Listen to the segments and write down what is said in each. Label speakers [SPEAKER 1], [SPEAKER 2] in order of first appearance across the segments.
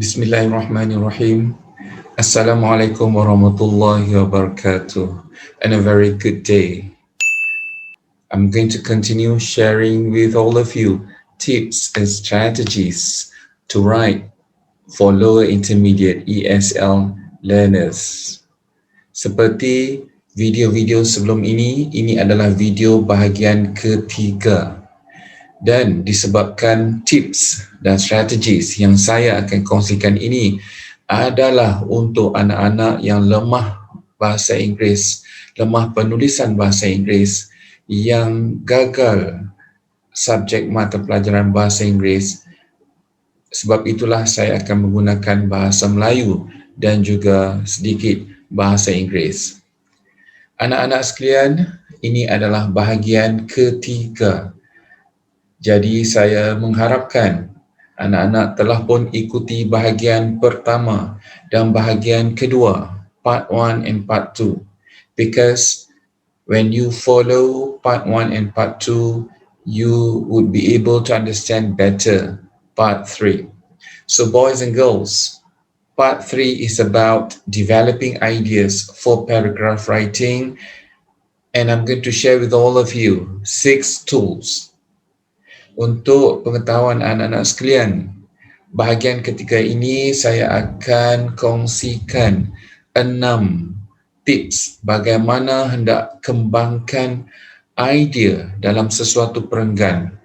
[SPEAKER 1] Bismillahirrahmanirrahim. Assalamualaikum warahmatullahi wabarakatuh. And a very good day. I'm going to continue sharing with all of you tips and strategies to write for lower intermediate ESL learners. Seperti video-video sebelum ini adalah video bahagian ketiga. Dan disebabkan tips dan strategis yang saya akan kongsikan ini adalah untuk anak-anak yang lemah bahasa Inggeris, lemah penulisan bahasa Inggeris, yang gagal subjek mata pelajaran bahasa Inggeris. Sebab itulah saya akan menggunakan bahasa Melayu dan juga sedikit bahasa Inggeris. Anak-anak sekalian, ini adalah bahagian ketiga. Jadi saya mengharapkan anak-anak telah pun ikuti bahagian pertama dan bahagian kedua, part 1 and part 2. Because when you follow part 1 and part 2, you would be able to understand better part 3. So boys and girls, part 3 is about developing ideas for paragraph writing, and I'm going to share with all of you 6 tools. Untuk pengetahuan anak-anak sekalian, bahagian ketiga ini saya akan kongsikan 6 tips bagaimana hendak kembangkan idea dalam sesuatu perenggan.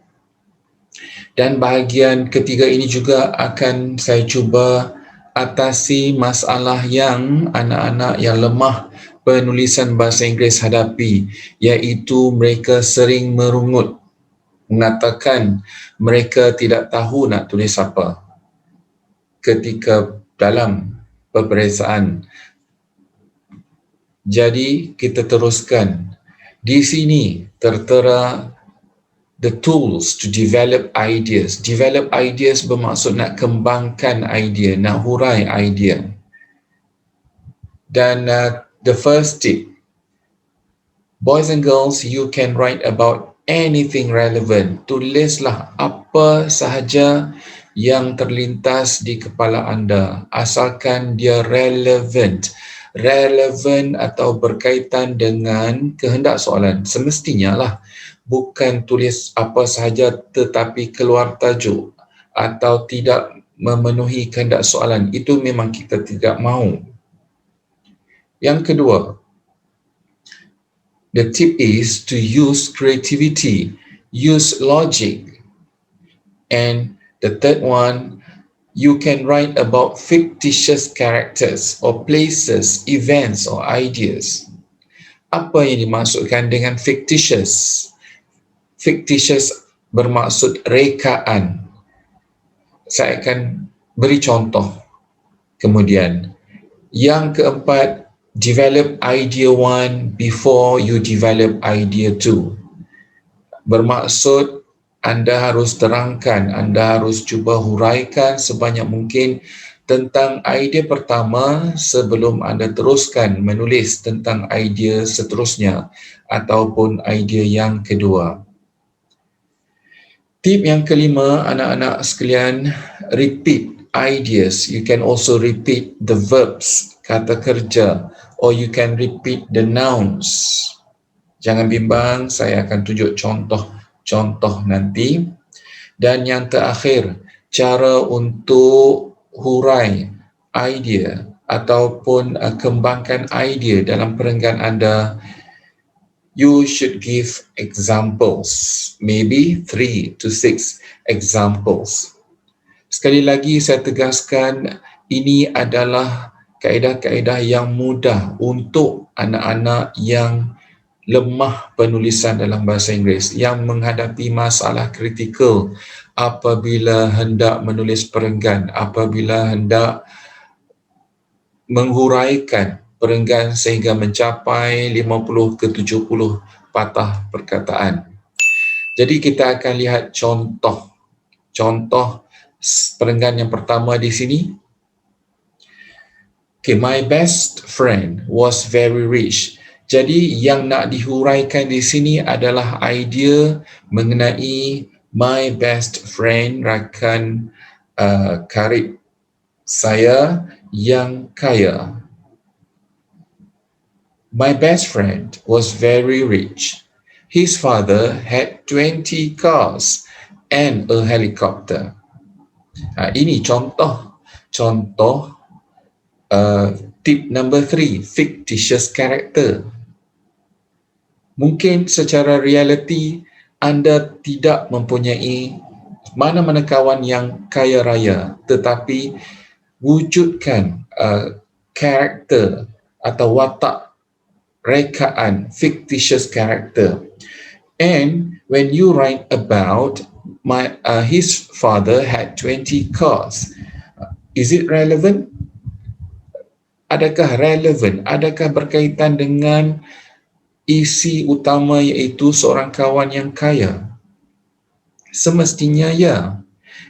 [SPEAKER 1] Dan bahagian ketiga ini juga akan saya cuba atasi masalah yang anak-anak yang lemah penulisan bahasa Inggeris hadapi, iaitu mereka sering merungut, mengatakan mereka tidak tahu nak tulis apa ketika dalam peperiksaan. Jadi kita teruskan. Di sini tertera the tools to develop ideas. Develop ideas bermaksud nak kembangkan idea, nak hurai idea. Dan the first tip, boys and girls, you can write about anything relevant. Tulislah apa sahaja yang terlintas di kepala anda, asalkan dia relevant. Relevant atau berkaitan dengan kehendak soalan. Semestinya lah, bukan tulis apa sahaja tetapi keluar tajuk atau tidak memenuhi kehendak soalan. Itu memang kita tidak mahu. Yang kedua, the tip is to use creativity, use logic. And the third one, you can write about fictitious characters or places, events or ideas. Apa yang dimaksudkan dengan fictitious? Fictitious bermaksud rekaan. Saya akan beri contoh kemudian. Yang keempat, develop idea 1 before you develop idea 2. Bermaksud anda harus terangkan, anda harus cuba huraikan sebanyak mungkin tentang idea pertama sebelum anda teruskan menulis tentang idea seterusnya ataupun idea yang kedua. Tip yang kelima, anak-anak sekalian, repeat ideas. You can also repeat the verbs, kata kerja, or you can repeat the nouns. Jangan bimbang, saya akan tunjuk contoh nanti. Dan yang terakhir, cara untuk hurai idea ataupun kembangkan idea dalam perenggan anda. You should give examples, maybe 3 to 6 examples. Sekali lagi saya tegaskan, ini adalah kaedah-kaedah yang mudah untuk anak-anak yang lemah penulisan dalam bahasa Inggeris, yang menghadapi masalah kritikal apabila hendak menulis perenggan, apabila hendak menghuraikan perenggan sehingga mencapai 50 ke 70 patah perkataan. Jadi kita akan lihat contoh perenggan yang pertama di sini. Okay, my best friend was very rich. Jadi yang nak dihuraikan di sini adalah idea mengenai my best friend, rakan karib Saya yang kaya. My best friend was very rich. His father had 20 cars and a helicopter. Ini contoh uh, tip number 3, fictitious character. Mungkin secara realiti anda tidak mempunyai mana-mana kawan yang kaya raya, tetapi wujudkan karakter atau watak rekaan, fictitious character. And when you write about his father had 20 cars, is it relevant? Adakah relevan? Adakah berkaitan dengan isi utama iaitu seorang kawan yang kaya? Semestinya ya.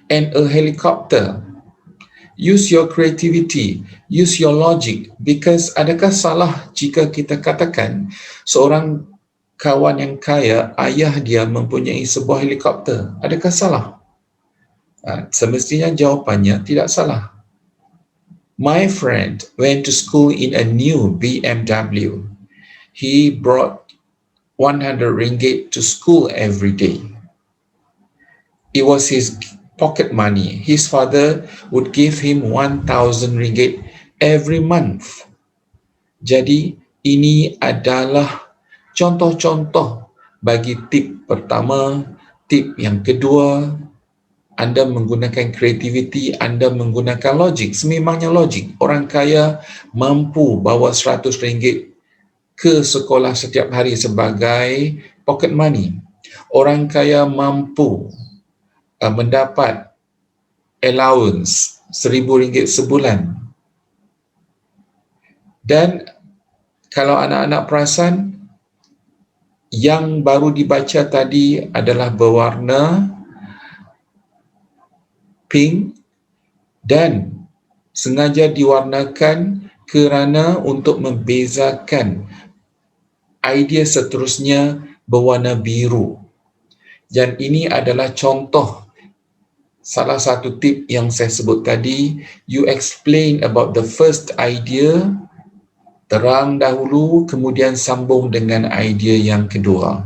[SPEAKER 1] And a helicopter. Use your creativity, use your logic, because adakah salah jika kita katakan seorang kawan yang kaya, ayah dia mempunyai sebuah helikopter? Adakah salah? Semestinya jawapannya tidak salah. My friend went to school in a new BMW. He brought 100 ringgit to school every day. It was his pocket money. His father would give him 1,000 ringgit every month. Jadi ini adalah contoh-contoh bagi tip pertama. Tip yang kedua, anda menggunakan kreativiti, anda menggunakan logik. Sememangnya logik. Orang kaya mampu bawa 100 ringgit ke sekolah setiap hari sebagai pocket money. Orang kaya mampu mendapat allowance 1,000 ringgit sebulan. Dan kalau anak-anak perasan, yang baru dibaca tadi adalah berwarna pink dan sengaja diwarnakan kerana untuk membezakan idea seterusnya berwarna biru. Dan ini adalah contoh salah satu tip yang saya sebut tadi. You explain about the first idea, terang dahulu, kemudian sambung dengan idea yang kedua.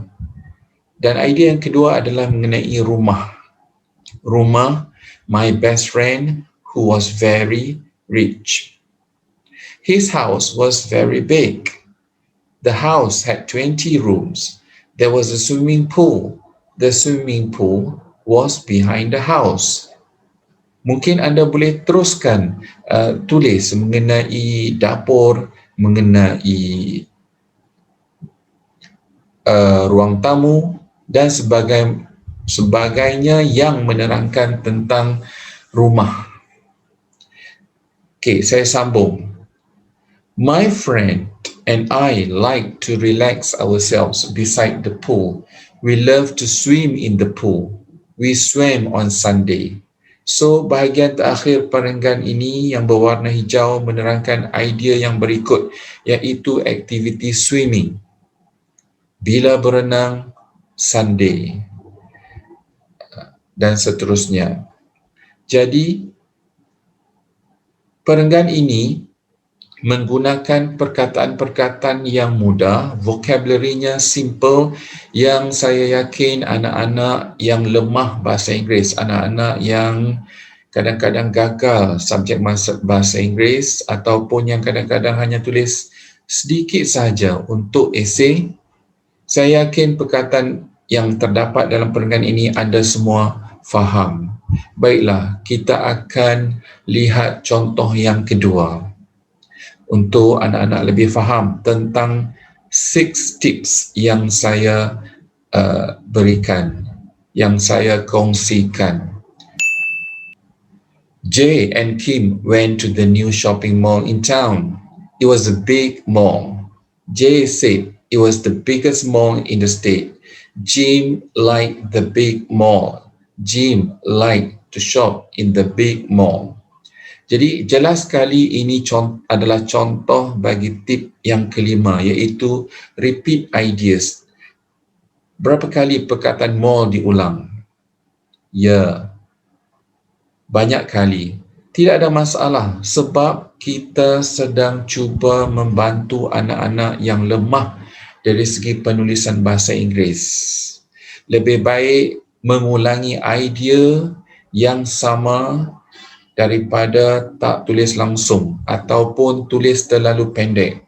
[SPEAKER 1] Dan idea yang kedua adalah mengenai rumah. Rumah my best friend who was very rich. His house was very big. The house had 20 rooms. There was a swimming pool. The swimming pool was behind the house. Mungkin anda boleh teruskan tulis mengenai dapur, mengenai ruang tamu dan sebagainya yang menerangkan tentang rumah. Okey, saya sambung. My friend and I like to relax ourselves beside the pool. We love to swim in the pool. We swam on Sunday. So, bahagian terakhir perenggan ini yang berwarna hijau menerangkan idea yang berikut, iaitu aktiviti swimming. Bila berenang, Sunday. Dan seterusnya. Jadi, perenggan ini menggunakan perkataan-perkataan yang mudah, vocabulary-nya simple, yang saya yakin anak-anak yang lemah bahasa Inggeris, anak-anak yang kadang-kadang gagal subjek bahasa Inggeris ataupun yang kadang-kadang hanya tulis sedikit saja untuk esei, saya yakin perkataan yang terdapat dalam perenggan ini anda semua faham. Baiklah, kita akan lihat contoh yang kedua untuk anak-anak lebih faham tentang 6 tips yang saya berikan, yang saya kongsikan. Jay and Kim went to the new shopping mall in town. It was a big mall. Jay said it was the biggest mall in the state. Jim liked the big mall. Jim liked to shop in the big mall. Jadi jelas sekali ini adalah contoh bagi tip yang kelima, iaitu repeat ideas. Berapa kali perkataan mall diulang? Ya, banyak kali. Tidak ada masalah sebab kita sedang cuba membantu anak-anak yang lemah dari segi penulisan bahasa Inggeris. Lebih baik mengulangi idea yang sama daripada tak tulis langsung ataupun tulis terlalu pendek.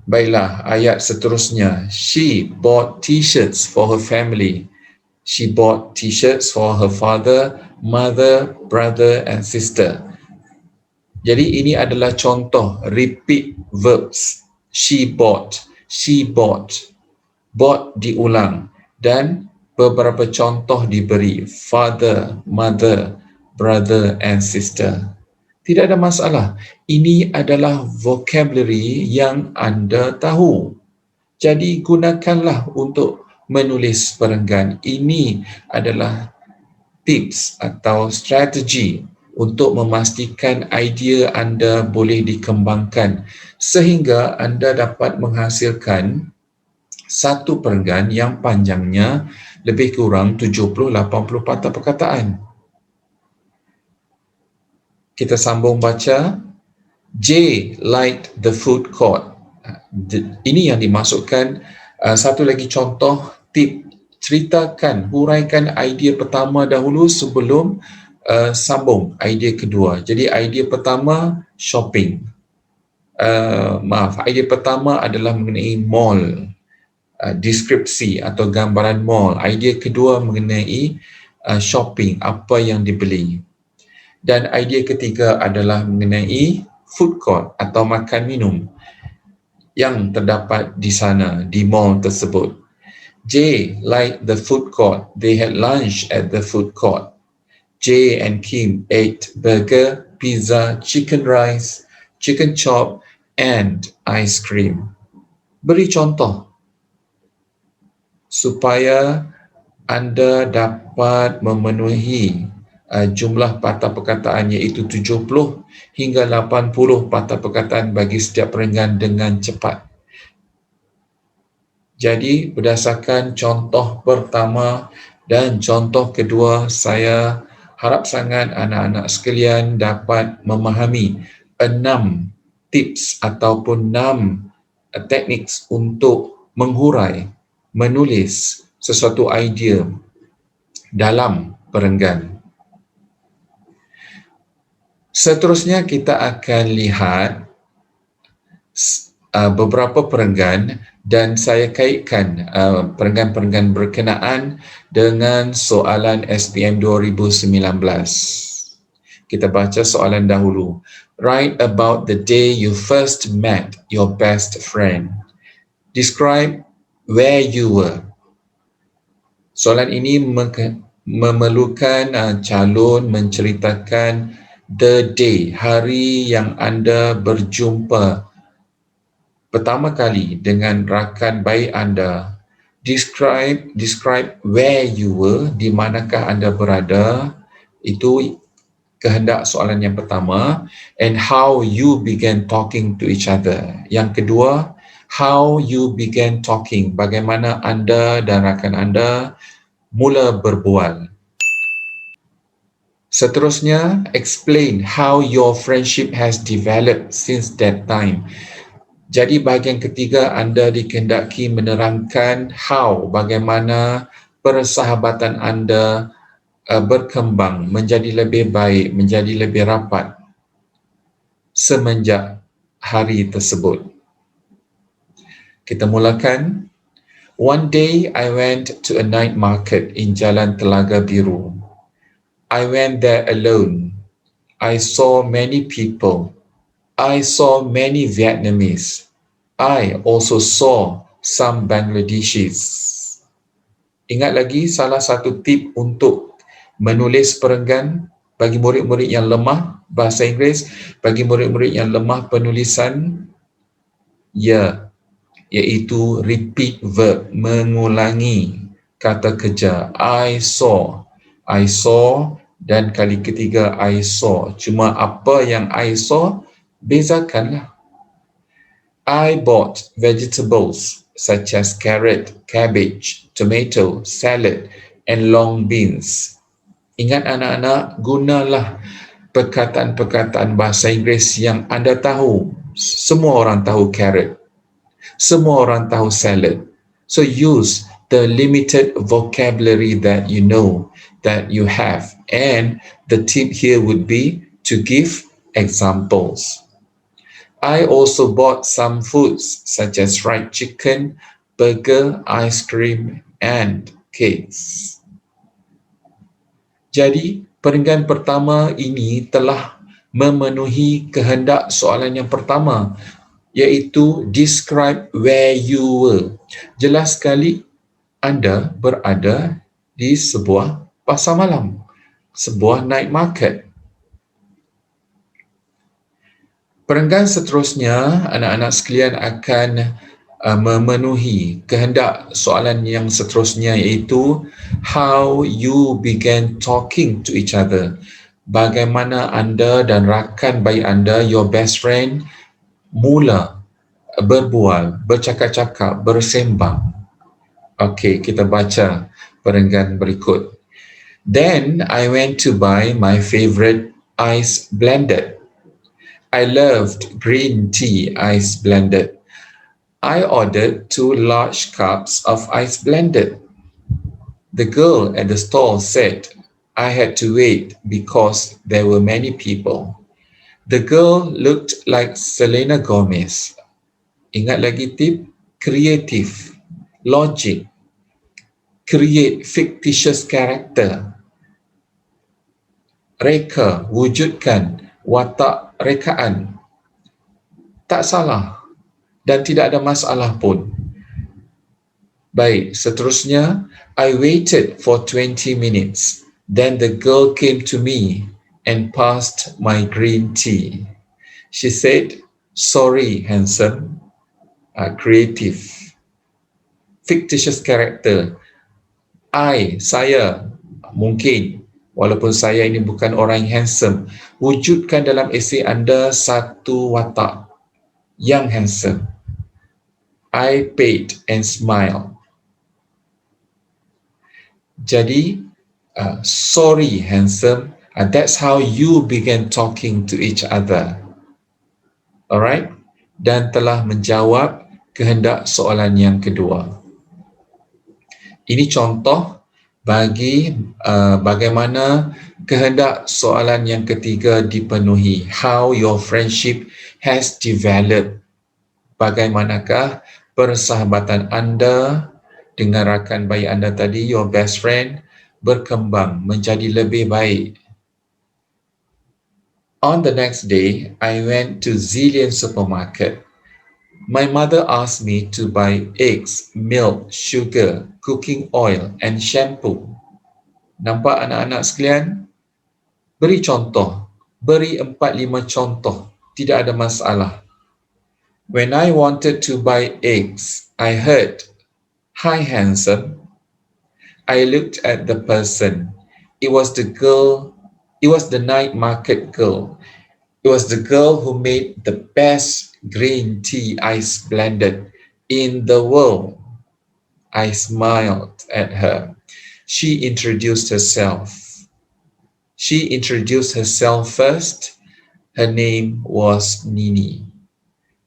[SPEAKER 1] Baiklah, ayat seterusnya. She bought t-shirts for her family. She bought t-shirts for her father, mother, brother and sister. Jadi ini adalah contoh repeat verbs. She bought, bought diulang dan beberapa contoh diberi. Father, mother, brother and sister. Tidak ada masalah. Ini adalah vocabulary yang anda tahu. Jadi gunakanlah untuk menulis perenggan. Ini adalah tips atau strategi untuk memastikan idea anda boleh dikembangkan sehingga anda dapat menghasilkan satu perenggan yang panjangnya lebih kurang 70-80 patah perkataan. Kita sambung baca. J liked the food court. Ini yang dimasukkan. Satu lagi contoh tip, ceritakan, huraikan idea pertama dahulu sebelum sambung idea kedua. Jadi idea pertama shopping. Idea pertama adalah mengenai mall, deskripsi atau gambaran mall. Idea kedua mengenai shopping, apa yang dibeli. Dan idea ketiga adalah mengenai food court atau makan minum yang terdapat di sana, di mall tersebut. J liked the food court. They had lunch at the food court. Jay and Kim ate burger, pizza, chicken rice, chicken chop and ice cream. Beri contoh supaya anda dapat memenuhi jumlah patah perkataan iaitu 70 hingga 80 patah perkataan bagi setiap perenggan dengan cepat. Jadi berdasarkan contoh pertama dan contoh kedua, saya harap sangat anak-anak sekalian dapat memahami 6 tips ataupun 6 teknik untuk menghurai, menulis sesuatu idea dalam perenggan. Seterusnya kita akan lihat beberapa perenggan dan saya kaitkan perenggan-perenggan berkenaan dengan soalan SPM 2019. Kita baca soalan dahulu. Write about the day you first met your best friend. Describe where you were. Soalan ini memerlukan calon menceritakan the day, hari yang anda berjumpa pertama kali dengan rakan baik anda. Describe where you were, di manakah anda berada. Itu kehendak soalan yang pertama. And how you began talking to each other. Yang kedua, how you began talking, bagaimana anda dan rakan anda mula berbual. Seterusnya, explain how your friendship has developed since that time. Jadi bahagian ketiga anda dikehendaki menerangkan how, bagaimana persahabatan anda berkembang menjadi lebih baik, menjadi lebih rapat semenjak hari tersebut. Kita mulakan. One day I went to a night market in Jalan Telaga Biru. I went there alone. I saw many people. I saw many Vietnamese. I also saw some Bangladeshis. Ingat lagi salah satu tip untuk menulis perenggan bagi murid-murid yang lemah bahasa Inggeris, bagi murid-murid yang lemah penulisan, iaitu repeat verb, mengulangi kata kerja. I saw dan kali ketiga I saw. Cuma apa yang I saw, bezakanlah. I bought vegetables such as carrot, cabbage, tomato, salad and long beans. Ingat anak-anak, gunalah perkataan-perkataan bahasa Inggeris yang anda tahu. Semua orang tahu carrot. Semua orang tahu salad. So use the limited vocabulary that you know, that you have. And the tip here would be to give examples. I also bought some foods such as fried chicken, burger, ice cream, and cakes. Jadi, perenggan pertama ini telah memenuhi kehendak soalan yang pertama, iaitu describe where you were. Jelas sekali anda berada di sebuah pasar malam, sebuah night market. Perenggan seterusnya, anak-anak sekalian akan memenuhi kehendak soalan yang seterusnya, iaitu how you began talking to each other. Bagaimana anda dan rakan baik anda, your best friend, mula berbual, bercakap-cakap, bersembang. Okey, kita baca perenggan berikut. Then I went to buy my favorite ice blended. I loved green tea ice blended. I ordered 2 large cups of ice blended. The girl at the stall said I had to wait because there were many people. The girl looked like Selena Gomez. Ingat lagi tip? Creative, logic, create fictitious character. Reka, wujudkan watak rekaan. Tak salah dan tidak ada masalah pun. Baik, seterusnya, I waited for 20 minutes. Then the girl came to me and passed my green tea. She said, sorry, handsome. Creative, fictitious character. Saya, mungkin, walaupun saya ini bukan orang yang handsome, wujudkan dalam esei anda satu watak yang handsome. I paid and smiled. Jadi, sorry handsome, that's how you began talking to each other. Alright? Dan telah menjawab kehendak soalan yang kedua. Ini contoh bagi bagaimana kehendak soalan yang ketiga dipenuhi. How your friendship has developed. Bagaimanakah persahabatan anda dengan rakan baik anda tadi, your best friend, berkembang menjadi lebih baik. On the next day, I went to Zillion supermarket. My mother asked me to buy eggs, milk, sugar, cooking oil and shampoo. Nampak anak-anak sekalian? Beri contoh. Beri 4-5 contoh. Tidak ada masalah. When I wanted to buy eggs, I heard, "Hi, handsome." I looked at the person. It was the girl. It was the night market girl. It was the girl who made the best green tea ice blended in the world. I smiled at her. She introduced herself. She introduced herself first. Her name was Nini.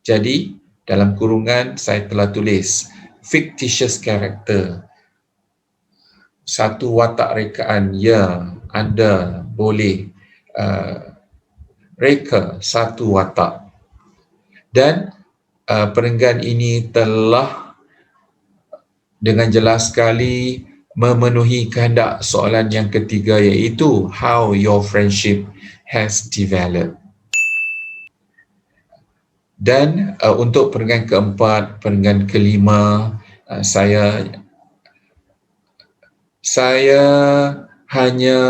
[SPEAKER 1] Jadi, dalam kurungan saya telah tulis fictitious character. Satu watak rekaan, ya, anda boleh reka satu watak. Dan perenggan ini telah dengan jelas sekali memenuhi kehendak soalan yang ketiga, iaitu how your friendship has developed. Dan untuk perenggan keempat, perenggan kelima, saya hanya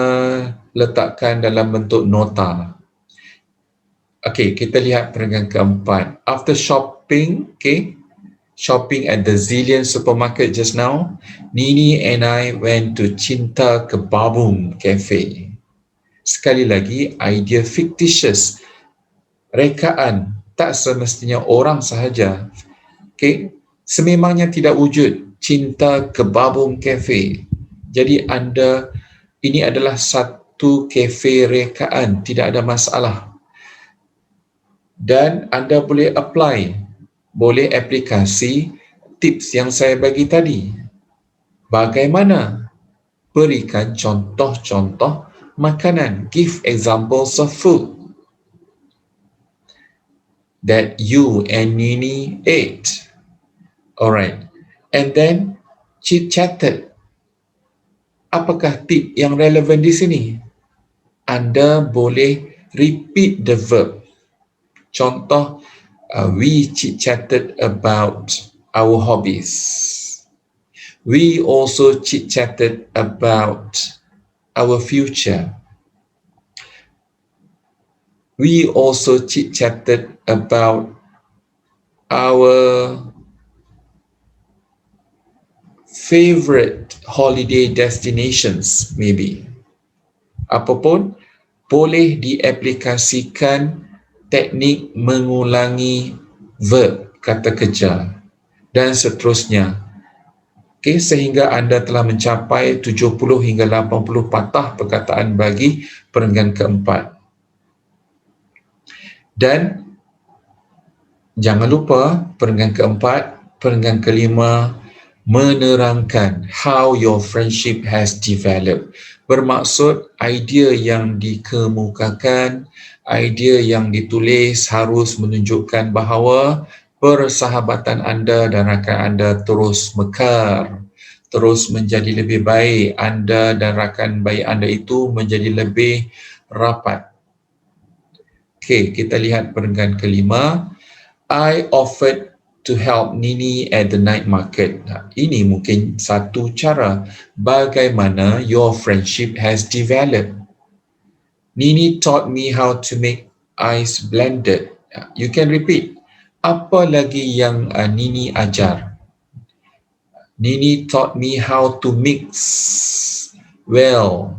[SPEAKER 1] letakkan dalam bentuk nota. Okey, kita lihat perenggan keempat. After shopping, shopping at the Zillion supermarket just now, Nini and I went to Cinta Kebabung Cafe. Sekali lagi, idea fictitious. Rekaan, tak semestinya orang sahaja. Sememangnya tidak wujud Cinta Kebabung Cafe. Jadi anda Ini adalah satu kafe rekaan, tidak ada masalah. Dan anda boleh apply, boleh aplikasi tips yang saya bagi tadi. Bagaimana? Berikan contoh-contoh makanan. Give examples of food that you and Nini ate. Alright. And then chit-chatted. Apakah tip yang relevan di sini? Anda boleh repeat the verb. Contoh, we chit-chatted about our hobbies. We also chit-chatted about our future. We also chit-chatted about our favorite holiday destinations, maybe. Apapun, boleh diaplikasikan teknik mengulangi verb, kata kerja, dan seterusnya. Okay, sehingga anda telah mencapai 70 hingga 80 patah perkataan bagi perenggan keempat. Dan jangan lupa perenggan keempat, perenggan kelima, menerangkan how your friendship has developed. Bermaksud idea yang dikemukakan, idea yang ditulis harus menunjukkan bahawa persahabatan anda dan rakan anda terus mekar, terus menjadi lebih baik. Anda dan rakan baik anda itu menjadi lebih rapat. Okey, kita lihat perenggan kelima. I offered to help Nini at the night market. Ini mungkin satu cara bagaimana your friendship has developed. Nini taught me how to make ice blended. You can repeat. Apa lagi yang Nini ajar? Nini taught me how to mix well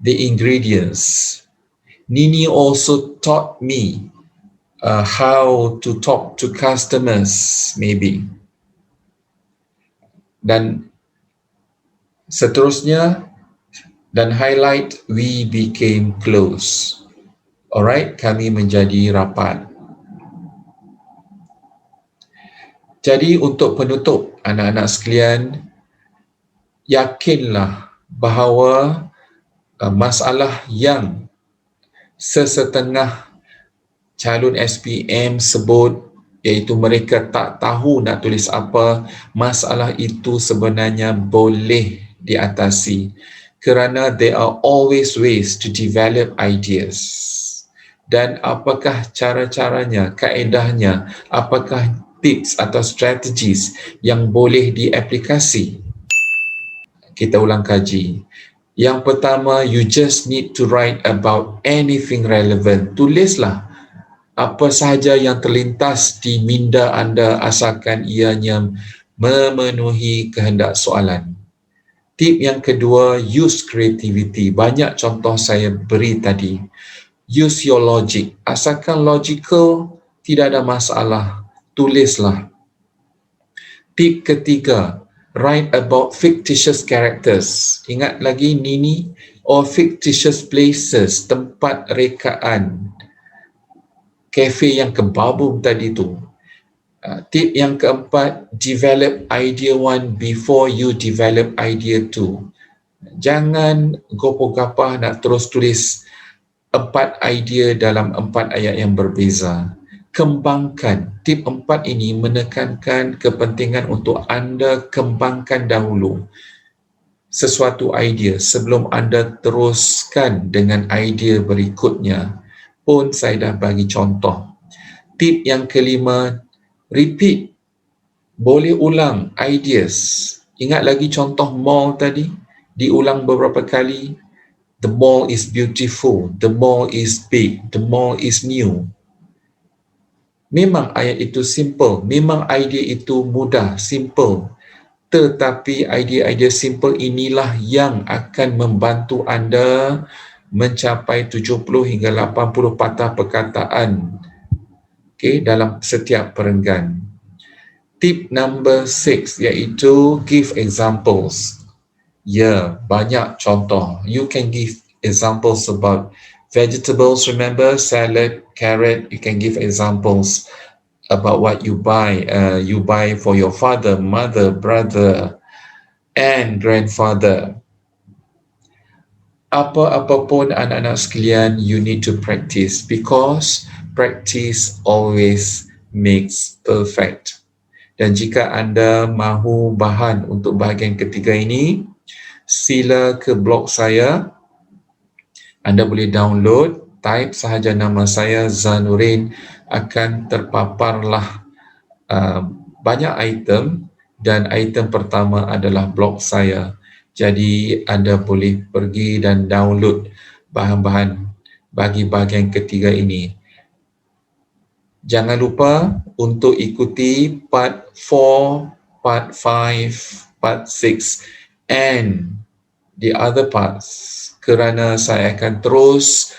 [SPEAKER 1] the ingredients. Nini also taught me how to talk to customers, maybe. Dan seterusnya, dan highlight, we became close. Alright, kami menjadi rapat. Jadi untuk penutup, anak-anak sekalian, yakinlah bahawa masalah yang sesetengah calon SPM sebut, iaitu mereka tak tahu nak tulis apa, masalah itu sebenarnya boleh diatasi kerana there are always ways to develop ideas. Dan apakah cara-caranya, kaedahnya, apakah tips atau strategies yang boleh diaplikasi? Kita ulang kaji. Yang pertama, you just need to write about anything relevant. Tulislah apa sahaja yang terlintas di minda anda asalkan ianya memenuhi kehendak soalan. Tip yang kedua, use creativity. Banyak contoh saya beri tadi. Use your logic. Asalkan logical, tidak ada masalah. Tulislah. Tip ketiga, write about fictitious characters. Ingat lagi Nini? Or fictitious places, tempat rekaan. Kafe yang kebabung tadi tu. Tip yang keempat, develop idea one before you develop idea two. Jangan gopoh-gapah nak terus tulis 4 idea dalam 4 ayat yang berbeza. Kembangkan. Tip 4 ini menekankan kepentingan untuk anda kembangkan dahulu sesuatu idea sebelum anda teruskan dengan idea berikutnya. Pun saya dah bagi contoh. Tip yang kelima, repeat. Boleh ulang ideas. Ingat lagi contoh mall tadi? Diulang beberapa kali. The mall is beautiful. The mall is big. The mall is new. Memang ayat itu simple. Memang idea itu mudah, simple. Tetapi idea-idea simple inilah yang akan membantu anda mencapai 70 hingga 80 patah perkataan dalam setiap perenggan. Tip number 6 iaitu give examples. Ya, banyak contoh. You can give examples about vegetables, remember, salad, carrot. You can give examples about what you buy. You buy for your father, mother, brother, and grandfather. Apa-apa pun anak-anak sekalian, you need to practice because practice always makes perfect. Dan jika anda mahu bahan untuk bahagian ketiga ini, sila ke blog saya. Anda boleh download, type sahaja nama saya Zanurin, akan terpaparlah uh, banyak item, dan item pertama adalah blog saya. Jadi anda boleh pergi dan download bahan-bahan bagi bahagian ketiga ini. Jangan lupa untuk ikuti part 4, part 5, part 6 and the other parts, kerana saya akan terus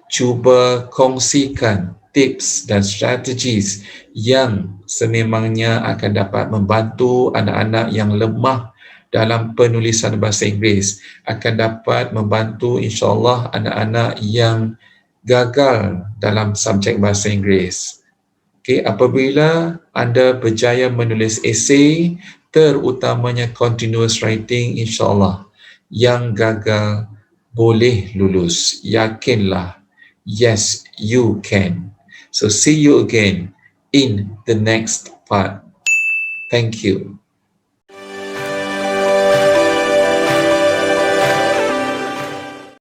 [SPEAKER 1] cuba kongsikan tips dan strategies yang sememangnya akan dapat membantu anak-anak yang lemah dalam penulisan bahasa Inggeris, akan dapat membantu insya-Allah anak-anak yang gagal dalam subjek bahasa Inggeris. Okey, apabila anda berjaya menulis esei, terutamanya continuous writing, insya-Allah yang gagal boleh lulus. Yakinlah. Yes, you can. So see you again in the next part. Thank you.